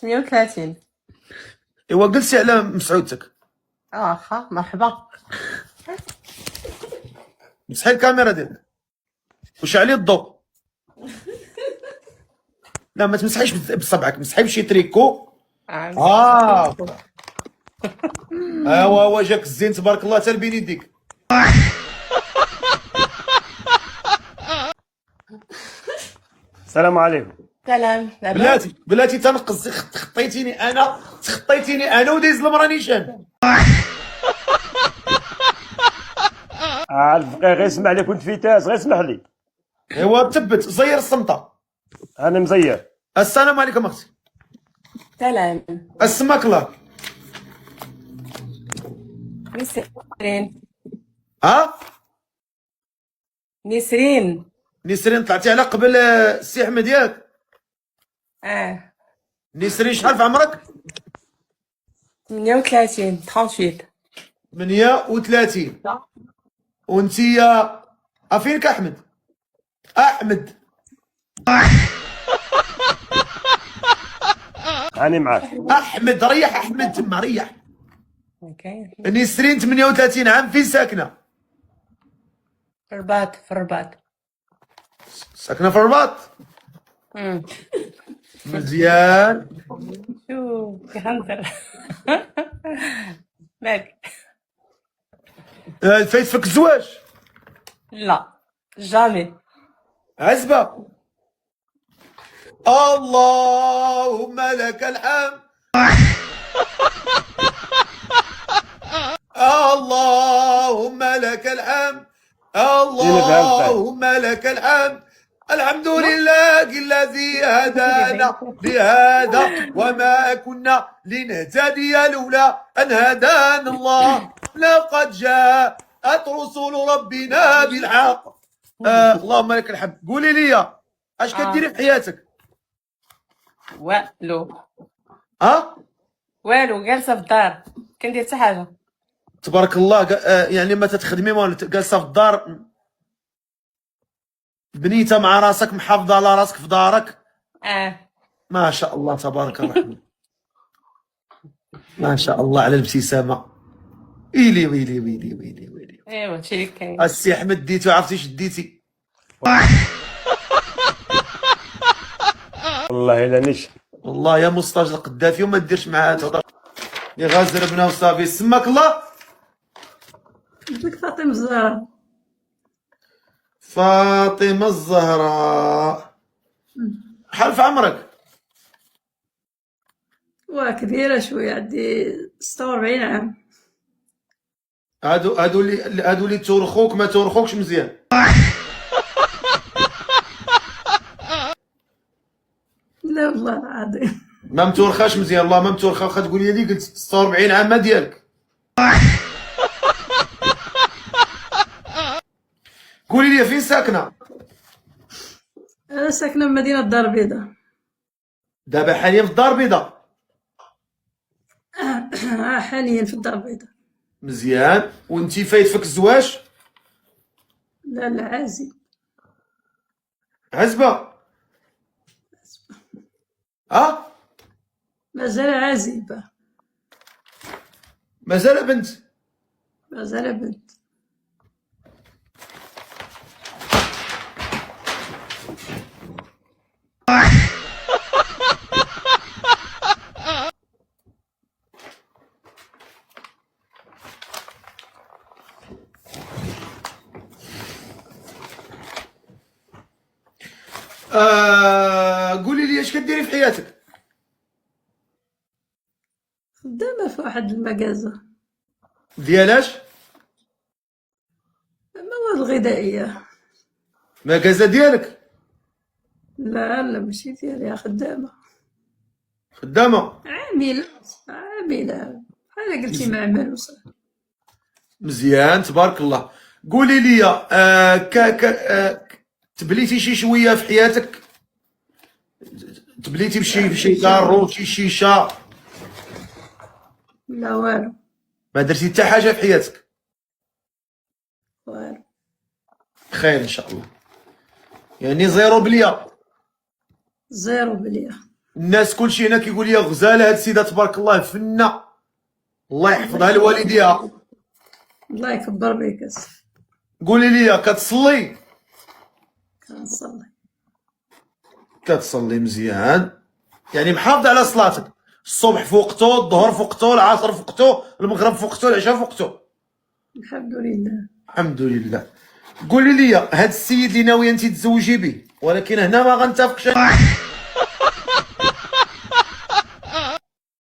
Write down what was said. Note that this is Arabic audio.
130. ايوا جلسي على مسعودتك. واخا مرحبا. مسحي الكاميرا ديالك وشعلي الضوء. لا ما تمسحيش بصبعك، مسحي بشي تريكو. ايوا هو جاك الزين تبارك الله حتى لبين يديك. السلام عليكم. سلام. لاباس؟ بلاتي تنقص، تخطيتيني انا ودايز المرا نيشان. الفقيه غير اسمح لي، كنت في تاس، غير اسمح لي. ايوا تبت زير الصمتة. انا مزير. السلام عليكم اختي. سلام. اسمك الله. نسرين. نسرين. نسرين طلعتي على قبل السي احمد ياك؟ نسرين شحال في عمرك؟ 38. 38. 38. وانتيا فينك احمد؟ احمد هاني معاك. احمد ريح، احمد تما ريح. اوكي. نسرين 38 عام، فين ساكنه؟ في الرباط. في الرباط. ساكنه في الرباط. مزيان. شو كهنتر. مالك؟ فايت فيك الزواج؟ لا جامي. عزبه. اللهم لك الحمد. اللهم لك الحمد. اللهم لك الحمد. الحمد لله الذي هدانا لهذا وما كنا لنهتدي لولا أن هدانا الله. لقد جاءت رسل ربنا بالحق. اللهم لك الحمد. قولي لي اش كديري في حياتك؟ والو. والو، جالسه في الدار، كندير حتى حاجه. تبارك الله. يعني ما تتخدمي والو، جالسه في الدار بنيته مع راسك، محافظه على راسك في دارك. ما شاء الله تبارك الرحمن. ما شاء الله على الابتسامه. ويلي ويلي ويلي ويلي ويلي. ايوا هادشي اللي كاين. السي احمد ديتي وعرفتي شديتي. والله الا نشهد. والله يا مصطفى القدافي وما ديرش معاه تهضر يا غازر بنا وصافي. سماك الله. لك فاطمة الزهراء. فاطمة الزهراء. شحال في عمرك؟ كبيرة شوية، عندي 46 عام. هادو اللي تورخوك ما تورخوكش مزيان. لا والله العظيم ما متورخاش مزيان، الله ما متورخا. واخا تقولي لي قلت 46 عام ما ديالك. قولي لي فين ساكنه؟ أنا ساكنة في مدينة الدار البيضاء. دابا حاليا في الدار البيضاء. حاليا في الدار البيضاء. مزيان. وانتي فايت فيك الزواج؟ لا لا، عازي. عزبه. مازال عازبة. مازال بنت. مازال بنت. قولي لي اش كديري في حياتك؟ خدامة في واحد المكازا. ديالاش؟ مواد غذائية. مكازا ديالك؟ لا لا ماشي ديالي، خدامة. خدامة؟ عاملة. بحال قلتي معمل وصافي. مزيان تبارك الله. قولي لي تبليتي شي شويه في حياتك؟ تبليتي بشي كارو، شي شيشه؟ لا والو. ما درتي حتى حاجه في حياتك؟ والو. خير ان شاء الله. يعني زيرو بليا. زيرو بليا. الناس كلشي هنا كيقول لي غزاله هاد السيده تبارك الله فنه، الله يحفظها لوالديها. الله يكبر بك. قولي لي كتصلي؟ كنصلي. كتصلي مزيان، يعني محافظه على صلاتك، الصبح في وقته، الظهر في وقته، العصر في وقته، المغرب في وقته، العشاء في وقته. الحمد لله. الحمد لله. قولي لي هاد السيد اللي ناويه انت تزوجي به، ولكن هنا ما غنتفقش